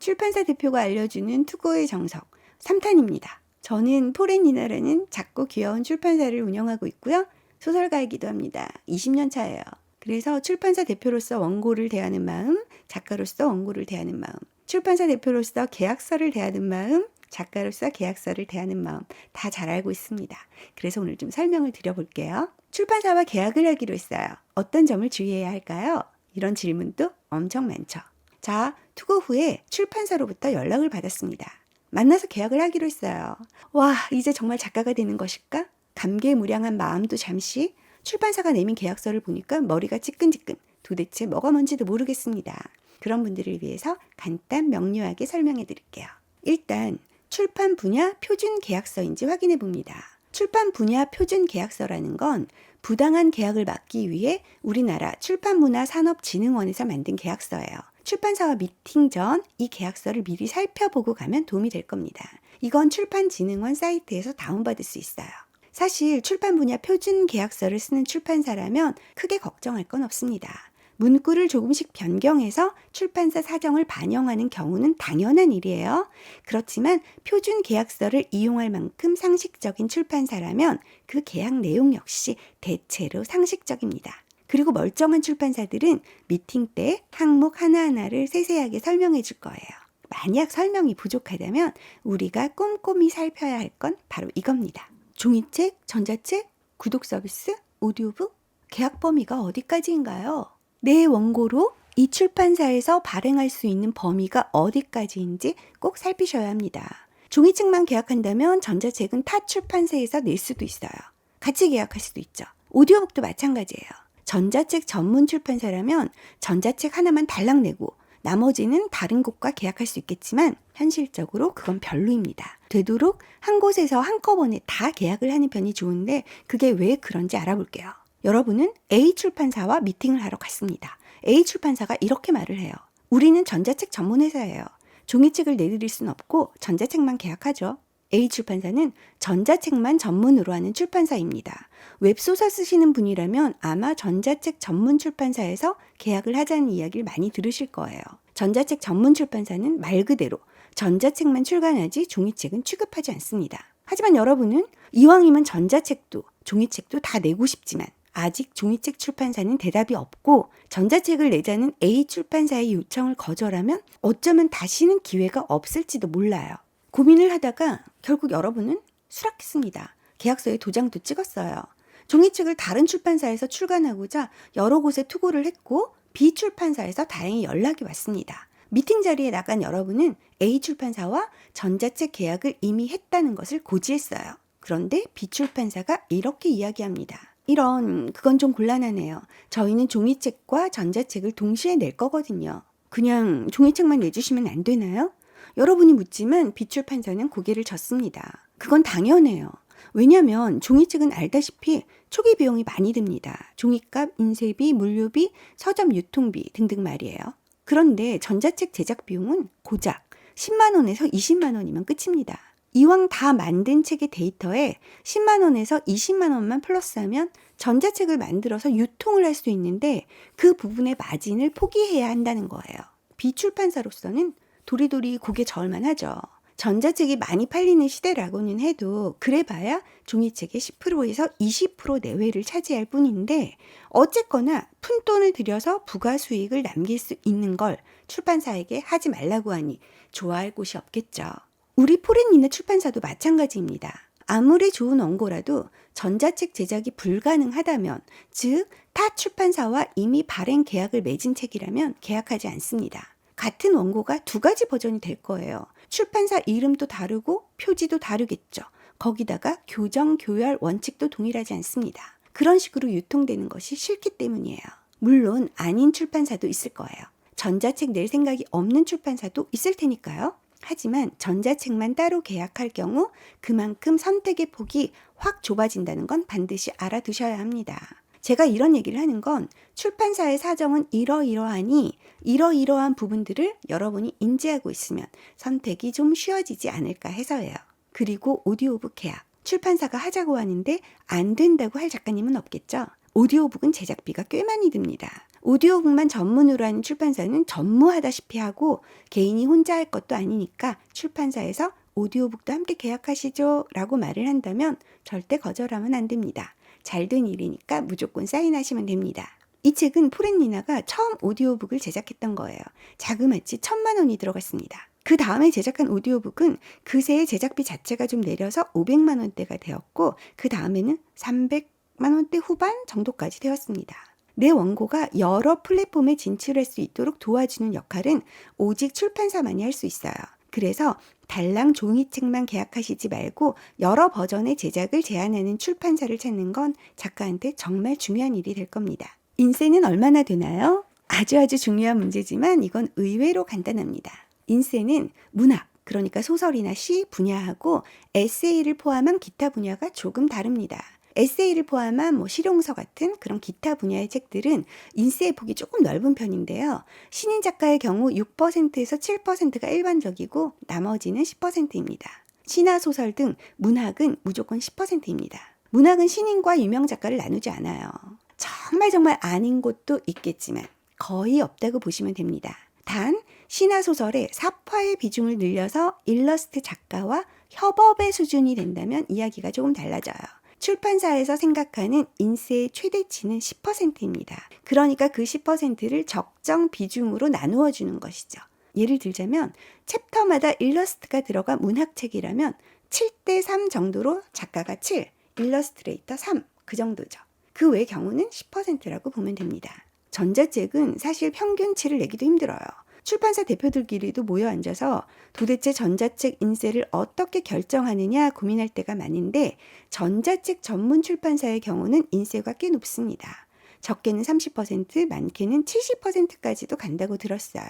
출판사 대표가 알려주는 투고의 정석 3탄입니다. 저는 포렌이나라는 작고 귀여운 출판사를 운영하고 있고요. 소설가이기도 합니다. 20년 차예요. 그래서 출판사 대표로서 원고를 대하는 마음, 작가로서 원고를 대하는 마음, 출판사 대표로서 계약서를 대하는 마음, 작가로서 계약서를 대하는 마음 다 잘 알고 있습니다. 그래서 오늘 좀 설명을 드려볼게요. 출판사와 계약을 하기로 했어요. 어떤 점을 주의해야 할까요? 이런 질문도 엄청 많죠. 자, 투고 후에 출판사로부터 연락을 받았습니다. 만나서 계약을 하기로 했어요. 와, 이제 정말 작가가 되는 것일까? 감개무량한 마음도 잠시, 출판사가 내민 계약서를 보니까 머리가 찌끈찌끈, 도대체 뭐가 뭔지도 모르겠습니다. 그런 분들을 위해서 간단 명료하게 설명해 드릴게요. 일단 출판 분야 표준 계약서인지 확인해 봅니다. 출판 분야 표준 계약서라는 건 부당한 계약을 막기 위해 우리나라 출판문화산업진흥원에서 만든 계약서예요. 출판사와 미팅 전 이 계약서를 미리 살펴보고 가면 도움이 될 겁니다. 이건 출판진흥원 사이트에서 다운받을 수 있어요. 사실 출판 분야 표준 계약서를 쓰는 출판사라면 크게 걱정할 건 없습니다. 문구를 조금씩 변경해서 출판사 사정을 반영하는 경우는 당연한 일이에요. 그렇지만 표준 계약서를 이용할 만큼 상식적인 출판사라면 그 계약 내용 역시 대체로 상식적입니다. 그리고 멀쩡한 출판사들은 미팅 때 항목 하나하나를 세세하게 설명해 줄 거예요. 만약 설명이 부족하다면 우리가 꼼꼼히 살펴야 할 건 바로 이겁니다. 종이책, 전자책, 구독 서비스, 오디오북, 계약 범위가 어디까지인가요? 내 원고로 이 출판사에서 발행할 수 있는 범위가 어디까지인지 꼭 살피셔야 합니다. 종이책만 계약한다면 전자책은 타 출판사에서 낼 수도 있어요. 같이 계약할 수도 있죠. 오디오북도 마찬가지예요. 전자책 전문 출판사라면 전자책 하나만 달랑 내고 나머지는 다른 곳과 계약할 수 있겠지만 현실적으로 그건 별로입니다. 되도록 한 곳에서 한꺼번에 다 계약을 하는 편이 좋은데 그게 왜 그런지 알아볼게요. 여러분은 A 출판사와 미팅을 하러 갔습니다. A 출판사가 이렇게 말을 해요. 우리는 전자책 전문 회사예요. 종이책을 내드릴 순 없고 전자책만 계약하죠. A 출판사는 전자책만 전문으로 하는 출판사입니다. 웹소설 쓰시는 분이라면 아마 전자책 전문 출판사에서 계약을 하자는 이야기를 많이 들으실 거예요. 전자책 전문 출판사는 말 그대로 전자책만 출간하지 종이책은 취급하지 않습니다. 하지만 여러분은 이왕이면 전자책도 종이책도 다 내고 싶지만 아직 종이책 출판사는 대답이 없고 전자책을 내자는 A 출판사의 요청을 거절하면 어쩌면 다시는 기회가 없을지도 몰라요. 고민을 하다가 결국 여러분은 수락했습니다. 계약서에 도장도 찍었어요. 종이책을 다른 출판사에서 출간하고자 여러 곳에 투고를 했고 B 출판사에서 다행히 연락이 왔습니다. 미팅 자리에 나간 여러분은 A 출판사와 전자책 계약을 이미 했다는 것을 고지했어요. 그런데 B 출판사가 이렇게 이야기합니다. 그건 좀 곤란하네요. 저희는 종이책과 전자책을 동시에 낼 거거든요. 그냥 종이책만 내주시면 안 되나요? 여러분이 묻지만 B 출판사는 고개를 젓습니다. 그건 당연해요. 왜냐하면 종이책은 알다시피 초기 비용이 많이 듭니다. 종이값, 인쇄비, 물류비, 서점 유통비 등등 말이에요. 그런데 전자책 제작 비용은 고작 10만 원에서 20만 원이면 끝입니다. 이왕 다 만든 책의 데이터에 10만 원에서 20만 원만 플러스하면 전자책을 만들어서 유통을 할 수 있는데 그 부분의 마진을 포기해야 한다는 거예요. 비출판사로서는 도리도리 고개 저을만 하죠. 전자책이 많이 팔리는 시대라고는 해도 그래봐야 종이책의 10%에서 20% 내외를 차지할 뿐인데 어쨌거나 푼돈을 들여서 부가 수익을 남길 수 있는 걸 출판사에게 하지 말라고 하니 좋아할 곳이 없겠죠. 우리 포렌이나 출판사도 마찬가지입니다. 아무리 좋은 원고라도 전자책 제작이 불가능하다면, 즉 타 출판사와 이미 발행 계약을 맺은 책이라면 계약하지 않습니다. 같은 원고가 두 가지 버전이 될 거예요. 출판사 이름도 다르고 표지도 다르겠죠. 거기다가 교정, 교열 원칙도 동일하지 않습니다. 그런 식으로 유통되는 것이 싫기 때문이에요. 물론 아닌 출판사도 있을 거예요. 전자책 낼 생각이 없는 출판사도 있을 테니까요. 하지만 전자책만 따로 계약할 경우 그만큼 선택의 폭이 확 좁아진다는 건 반드시 알아두셔야 합니다. 제가 이런 얘기를 하는 건 출판사의 사정은 이러이러하니 이러이러한 부분들을 여러분이 인지하고 있으면 선택이 좀 쉬워지지 않을까 해서예요. 그리고 오디오북 계약. 출판사가 하자고 하는데 안 된다고 할 작가님은 없겠죠? 오디오북은 제작비가 꽤 많이 듭니다. 오디오북만 전문으로 하는 출판사는 전무하다시피 하고 개인이 혼자 할 것도 아니니까 출판사에서 오디오북도 함께 계약하시죠 라고 말을 한다면 절대 거절하면 안 됩니다. 잘된 일이니까 무조건 사인하시면 됩니다. 이 책은 포렌니나가 처음 오디오북을 제작했던 거예요. 자그마치 1,000만 원이 들어갔습니다. 그 다음에 제작한 오디오북은 그새의 제작비 자체가 좀 내려서 500만 원대가 되었고 그 다음에는 300만 원대 후반 정도까지 되었습니다. 내 원고가 여러 플랫폼에 진출할 수 있도록 도와주는 역할은 오직 출판사만이 할 수 있어요. 그래서 달랑 종이책만 계약하시지 말고 여러 버전의 제작을 제안하는 출판사를 찾는 건 작가한테 정말 중요한 일이 될 겁니다. 인세는 얼마나 되나요? 아주 중요한 문제지만 이건 의외로 간단합니다. 인세는 문학, 그러니까 소설이나 시 분야하고 에세이를 포함한 기타 분야가 조금 다릅니다. 에세이를 포함한 실용서 같은 그런 기타 분야의 책들은 인세의 폭이 조금 넓은 편인데요. 신인 작가의 경우 6%에서 7%가 일반적이고 나머지는 10%입니다. 시나 소설 등 문학은 무조건 10%입니다. 문학은 신인과 유명 작가를 나누지 않아요. 정말 아닌 곳도 있겠지만 거의 없다고 보시면 됩니다. 단 시나 소설의 사파의 비중을 늘려서 일러스트 작가와 협업의 수준이 된다면 이야기가 조금 달라져요. 출판사에서 생각하는 인세의 최대치는 10%입니다. 그러니까 그 10%를 적정 비중으로 나누어 주는 것이죠. 예를 들자면 챕터마다 일러스트가 들어간 문학책이라면 7대3 정도로 작가가 7, 일러스트레이터 3, 그 정도죠. 그 외 경우는 10%라고 보면 됩니다. 전자책은 사실 평균치를 내기도 힘들어요. 출판사 대표들끼리도 모여 앉아서 도대체 전자책 인세를 어떻게 결정하느냐 고민할 때가 많은데 전자책 전문 출판사의 경우는 인세가 꽤 높습니다. 적게는 30%, 많게는 70%까지도 간다고 들었어요.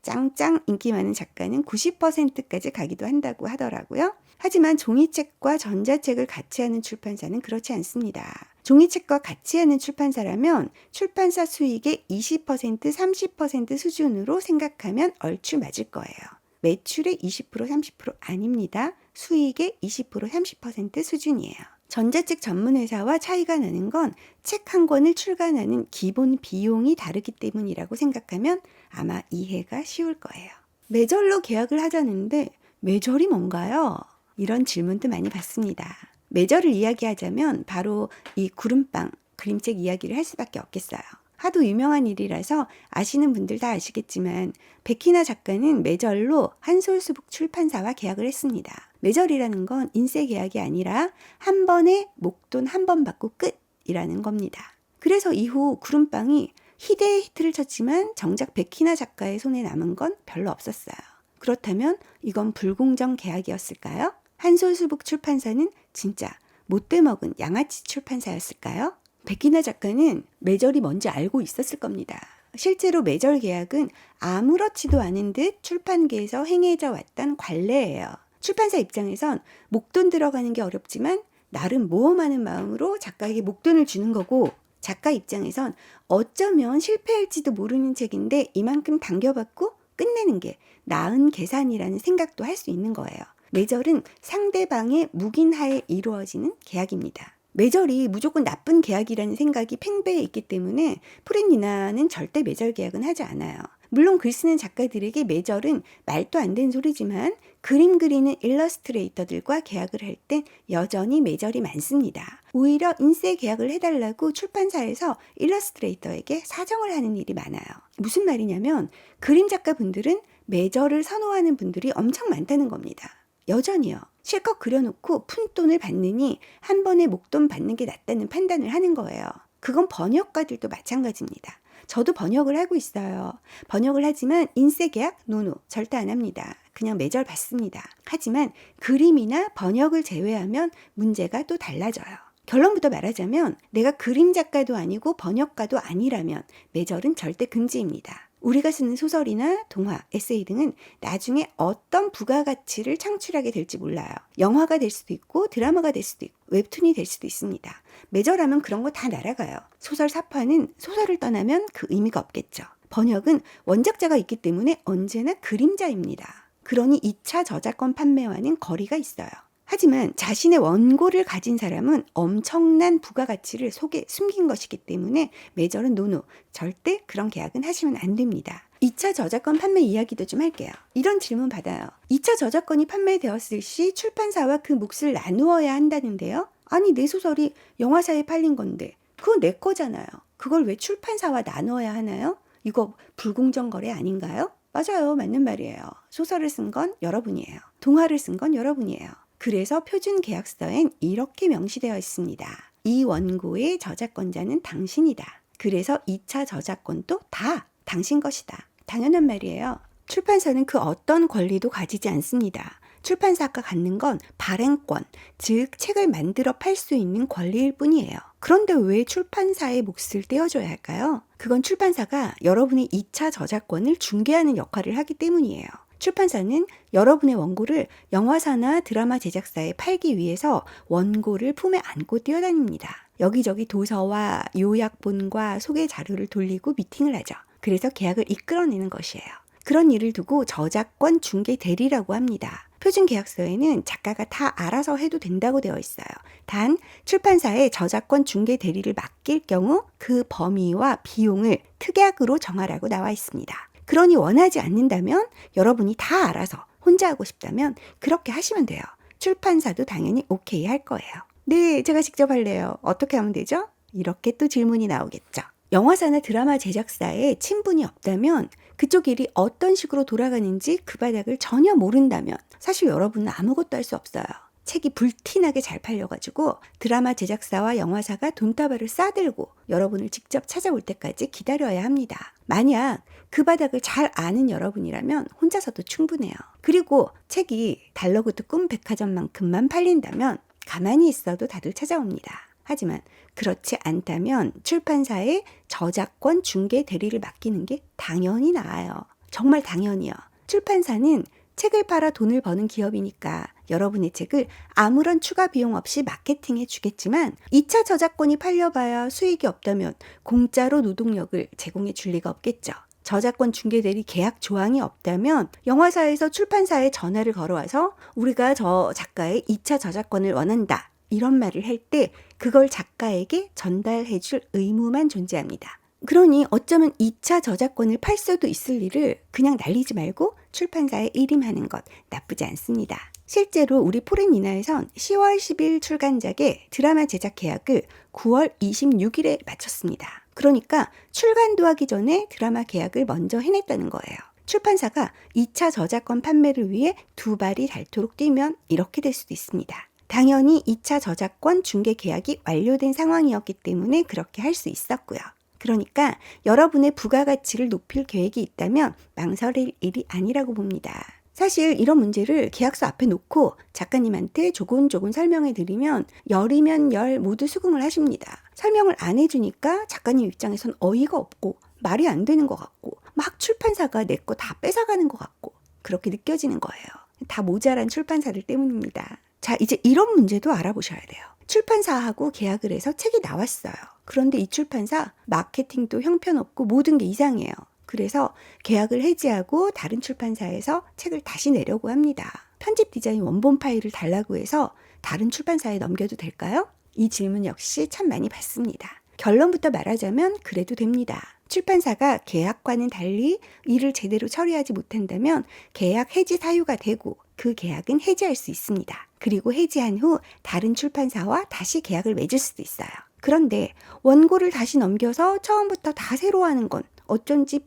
짱짱 인기 많은 작가는 90%까지 가기도 한다고 하더라고요. 하지만 종이책과 전자책을 같이 하는 출판사는 그렇지 않습니다. 종이책과 같이 하는 출판사라면 출판사 수익의 20%, 30% 수준으로 생각하면 얼추 맞을 거예요. 매출의 20%, 30% 아닙니다. 수익의 20%, 30% 수준이에요. 전자책 전문 회사와 차이가 나는 건 책 한 권을 출간하는 기본 비용이 다르기 때문이라고 생각하면 아마 이해가 쉬울 거예요. 매절로 계약을 하자는데 매절이 뭔가요? 이런 질문도 많이 받습니다. 매절을 이야기하자면 바로 이 구름빵 그림책 이야기를 할 수밖에 없겠어요. 하도 유명한 일이라서 아시는 분들 다 아시겠지만 백희나 작가는 매절로 한솔수북 출판사와 계약을 했습니다. 매절이라는 건 인세 계약이 아니라 한 번에 목돈 한 번 받고 끝이라는 겁니다. 그래서 이후 구름빵이 희대의 히트를 쳤지만 정작 백희나 작가의 손에 남은 건 별로 없었어요. 그렇다면 이건 불공정 계약이었을까요? 한솔수북 출판사는 진짜 못돼 먹은 양아치 출판사였을까요? 백희나 작가는 매절이 뭔지 알고 있었을 겁니다. 실제로 매절 계약은 아무렇지도 않은 듯 출판계에서 행해져 왔던 관례예요. 출판사 입장에선 목돈 들어가는 게 어렵지만 나름 모험하는 마음으로 작가에게 목돈을 주는 거고 작가 입장에선 어쩌면 실패할지도 모르는 책인데 이만큼 당겨받고 끝내는 게 나은 계산이라는 생각도 할 수 있는 거예요. 매절은 상대방의 묵인하에 이루어지는 계약입니다. 매절이 무조건 나쁜 계약이라는 생각이 팽배해 있기 때문에 포렌니나는 절대 매절 계약은 하지 않아요. 물론 글 쓰는 작가들에게 매절은 말도 안 되는 소리지만 그림 그리는 일러스트레이터들과 계약을 할 땐 여전히 매절이 많습니다. 오히려 인쇄 계약을 해달라고 출판사에서 일러스트레이터에게 사정을 하는 일이 많아요. 무슨 말이냐면 그림 작가분들은 매절을 선호하는 분들이 엄청 많다는 겁니다. 여전히요. 실컷 그려놓고 푼돈을 받느니 한 번에 목돈 받는 게 낫다는 판단을 하는 거예요. 그건 번역가들도 마찬가지입니다. 저도 번역을 하고 있어요. 번역을 하지만 인쇄 계약? 노노. 절대 안 합니다. 그냥 매절 받습니다. 하지만 그림이나 번역을 제외하면 문제가 또 달라져요. 결론부터 말하자면 내가 그림 작가도 아니고 번역가도 아니라면 매절은 절대 금지입니다. 우리가 쓰는 소설이나 동화, 에세이 등은 나중에 어떤 부가가치를 창출하게 될지 몰라요. 영화가 될 수도 있고 드라마가 될 수도 있고 웹툰이 될 수도 있습니다. 매절하면 그런 거 다 날아가요. 소설 사파는 소설을 떠나면 그 의미가 없겠죠. 번역은 원작자가 있기 때문에 언제나 그림자입니다. 그러니 2차 저작권 판매와는 거리가 있어요. 하지만 자신의 원고를 가진 사람은 엄청난 부가가치를 속에 숨긴 것이기 때문에 매절은 노노. 절대 그런 계약은 하시면 안 됩니다. 2차 저작권 판매 이야기도 좀 할게요. 이런 질문 받아요. 2차 저작권이 판매되었을 시 출판사와 그 몫을 나누어야 한다는데요. 아니, 내 소설이 영화사에 팔린 건데 그건 내 거잖아요. 그걸 왜 출판사와 나누어야 하나요? 이거 불공정 거래 아닌가요? 맞아요. 맞는 말이에요. 소설을 쓴 건 여러분이에요. 동화를 쓴 건 여러분이에요. 그래서 표준 계약서엔 이렇게 명시되어 있습니다. 이 원고의 저작권자는 당신이다. 그래서 2차 저작권도 다 당신 것이다. 당연한 말이에요. 출판사는 그 어떤 권리도 가지지 않습니다. 출판사가 갖는 건 발행권, 즉 책을 만들어 팔 수 있는 권리일 뿐이에요. 그런데 왜 출판사의 몫을 떼어줘야 할까요? 그건 출판사가 여러분의 2차 저작권을 중개하는 역할을 하기 때문이에요. 출판사는 여러분의 원고를 영화사나 드라마 제작사에 팔기 위해서 원고를 품에 안고 뛰어다닙니다. 여기저기 도서와 요약본과 소개 자료를 돌리고 미팅을 하죠. 그래서 계약을 이끌어내는 것이에요. 그런 일을 두고 저작권 중개 대리라고 합니다. 표준 계약서에는 작가가 다 알아서 해도 된다고 되어 있어요. 단 출판사에 저작권 중개 대리를 맡길 경우 그 범위와 비용을 특약으로 정하라고 나와 있습니다. 그러니 원하지 않는다면 여러분이 다 알아서 혼자 하고 싶다면 그렇게 하시면 돼요. 출판사도 당연히 오케이 할 거예요. 네, 제가 직접 할래요. 어떻게 하면 되죠? 이렇게 또 질문이 나오겠죠. 영화사나 드라마 제작사에 친분이 없다면 그쪽 일이 어떤 식으로 돌아가는지 그 바닥을 전혀 모른다면 사실 여러분은 아무것도 할 수 없어요. 책이 불티나게 잘 팔려가지고 드라마 제작사와 영화사가 돈다발을 싸들고 여러분을 직접 찾아올 때까지 기다려야 합니다. 만약 그 바닥을 잘 아는 여러분이라면 혼자서도 충분해요. 그리고 책이 달러구두 꿈 백화점만큼만 팔린다면 가만히 있어도 다들 찾아옵니다. 하지만 그렇지 않다면 출판사에 저작권 중개 대리를 맡기는 게 당연히 나아요. 정말 당연히요. 출판사는 책을 팔아 돈을 버는 기업이니까 여러분의 책을 아무런 추가 비용 없이 마케팅해 주겠지만 2차 저작권이 팔려봐야 수익이 없다면 공짜로 노동력을 제공해 줄 리가 없겠죠. 저작권 중개 대리 계약 조항이 없다면 영화사에서 출판사에 전화를 걸어와서 우리가 저 작가의 2차 저작권을 원한다. 이런 말을 할 때 그걸 작가에게 전달해 줄 의무만 존재합니다. 그러니 어쩌면 2차 저작권을 팔 수도 있을 일을 그냥 날리지 말고 출판사에 일임하는 것 나쁘지 않습니다. 실제로 우리 포렌이나에선 10월 10일 출간작의 드라마 제작 계약을 9월 26일에 마쳤습니다. 그러니까 출간도 하기 전에 드라마 계약을 먼저 해냈다는 거예요. 출판사가 2차 저작권 판매를 위해 두 발이 닳도록 뛰면 이렇게 될 수도 있습니다. 당연히 2차 저작권 중개 계약이 완료된 상황이었기 때문에 그렇게 할 수 있었고요. 그러니까 여러분의 부가가치를 높일 계획이 있다면 망설일 일이 아니라고 봅니다. 사실 이런 문제를 계약서 앞에 놓고 작가님한테 조곤조곤 설명해 드리면 열이면 열 모두 수긍을 하십니다. 설명을 안 해주니까 작가님 입장에선 어이가 없고 말이 안 되는 것 같고 막 출판사가 내 거 다 뺏어가는 것 같고 그렇게 느껴지는 거예요. 다 모자란 출판사들 때문입니다. 자, 이제 이런 문제도 알아보셔야 돼요. 출판사하고 계약을 해서 책이 나왔어요. 그런데 이 출판사 마케팅도 형편없고 모든 게 이상해요. 그래서 계약을 해지하고 다른 출판사에서 책을 다시 내려고 합니다. 편집 디자인 원본 파일을 달라고 해서 다른 출판사에 넘겨도 될까요? 이 질문 역시 참 많이 받습니다. 결론부터 말하자면 그래도 됩니다. 출판사가 계약과는 달리 일을 제대로 처리하지 못한다면 계약 해지 사유가 되고 그 계약은 해지할 수 있습니다. 그리고 해지한 후 다른 출판사와 다시 계약을 맺을 수도 있어요. 그런데 원고를 다시 넘겨서 처음부터 다 새로 하는 건 어쩐지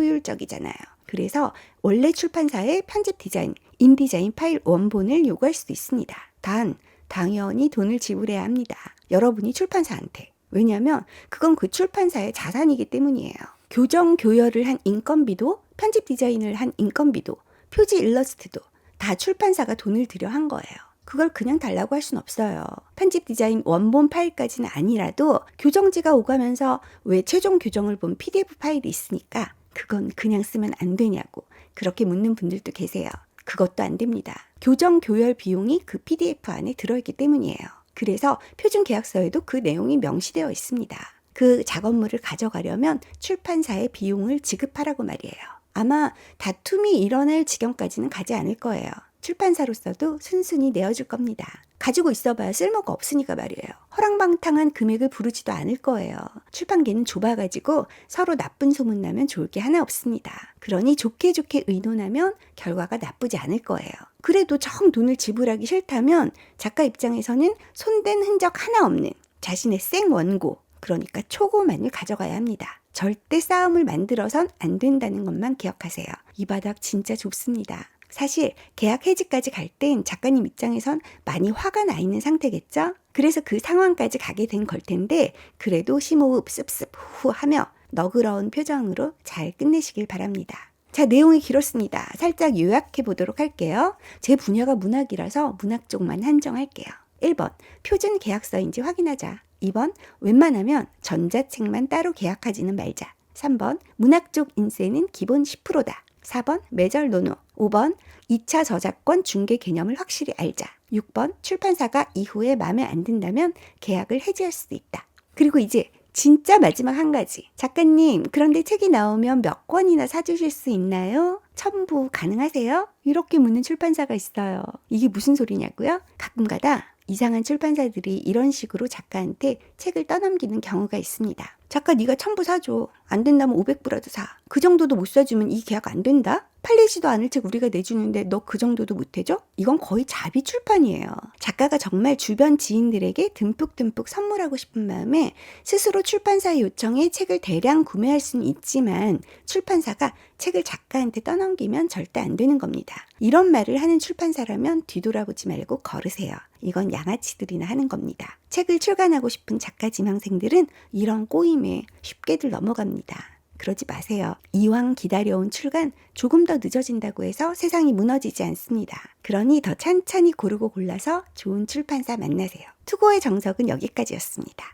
비효율적이잖아요. 그래서 원래 출판사의 편집 디자인, 인디자인 파일 원본을 요구할 수도 있습니다. 단, 당연히 돈을 지불해야 합니다. 여러분이 출판사한테. 왜냐하면 그건 그 출판사의 자산이기 때문이에요. 교정, 교열을 한 인건비도, 편집 디자인을 한 인건비도, 표지 일러스트도 다 출판사가 돈을 들여 한 거예요. 그걸 그냥 달라고 할 순 없어요. 편집 디자인 원본 파일까지는 아니라도 교정지가 오가면서 왜 최종 교정을 본 PDF 파일이 있으니까 그건 그냥 쓰면 안 되냐고 그렇게 묻는 분들도 계세요. 그것도 안 됩니다. 교정, 교열 비용이 그 PDF 안에 들어있기 때문이에요. 그래서 표준 계약서에도 그 내용이 명시되어 있습니다. 그 작업물을 가져가려면 출판사에 비용을 지급하라고 말이에요. 아마 다툼이 일어날 지경까지는 가지 않을 거예요. 출판사로서도 순순히 내어줄 겁니다. 가지고 있어봐야 쓸모가 없으니까 말이에요. 허랑방탕한 금액을 부르지도 않을 거예요. 출판계는 좁아가지고 서로 나쁜 소문 나면 좋을 게 하나 없습니다. 그러니 좋게 의논하면 결과가 나쁘지 않을 거예요. 그래도 정 돈을 지불하기 싫다면 작가 입장에서는 손댄 흔적 하나 없는 자신의 생 원고, 그러니까 초고만을 가져가야 합니다. 절대 싸움을 만들어선 안 된다는 것만 기억하세요. 이 바닥 진짜 좁습니다. 사실 계약 해지까지 갈 땐 작가님 입장에선 많이 화가 나 있는 상태겠죠? 그래서 그 상황까지 가게 된 걸 텐데 그래도 심호흡 습습 후 하며 너그러운 표정으로 잘 끝내시길 바랍니다. 자, 내용이 길었습니다. 살짝 요약해 보도록 할게요. 제 분야가 문학이라서 문학 쪽만 한정할게요. 1번, 표준 계약서인지 확인하자. 2번, 웬만하면 전자책만 따로 계약하지는 말자. 3번, 문학 쪽 인세는 기본 10%다. 4번, 매절 노노. 5번, 2차 저작권 중개 개념을 확실히 알자. 6번, 출판사가 이후에 마음에 안 든다면 계약을 해지할 수도 있다. 그리고 이제 진짜 마지막 한 가지. 작가님, 그런데 책이 나오면 몇 권이나 사주실 수 있나요? 첨부 가능하세요? 이렇게 묻는 출판사가 있어요. 이게 무슨 소리냐고요? 가끔가다 이상한 출판사들이 이런 식으로 작가한테 책을 떠넘기는 경우가 있습니다. 작가 네가 첨부 사줘. 안 된다면 500부라도 사. 그 정도도 못 사주면 이 계약 안 된다? 팔리지도 않을 책 우리가 내주는데 너 그 정도도 못 해줘? 이건 거의 자비 출판이에요. 작가가 정말 주변 지인들에게 듬뿍듬뿍 선물하고 싶은 마음에 스스로 출판사의 요청에 책을 대량 구매할 수는 있지만 출판사가 책을 작가한테 떠넘기면 절대 안 되는 겁니다. 이런 말을 하는 출판사라면 뒤돌아보지 말고 걸으세요. 이건 양아치들이나 하는 겁니다. 책을 출간하고 싶은 작가 지망생들은 이런 꼬임에 쉽게들 넘어갑니다. 그러지 마세요. 이왕 기다려온 출간 조금 더 늦어진다고 해서 세상이 무너지지 않습니다. 그러니 더 찬찬히 고르고 골라서 좋은 출판사 만나세요. 투고의 정석은 여기까지였습니다.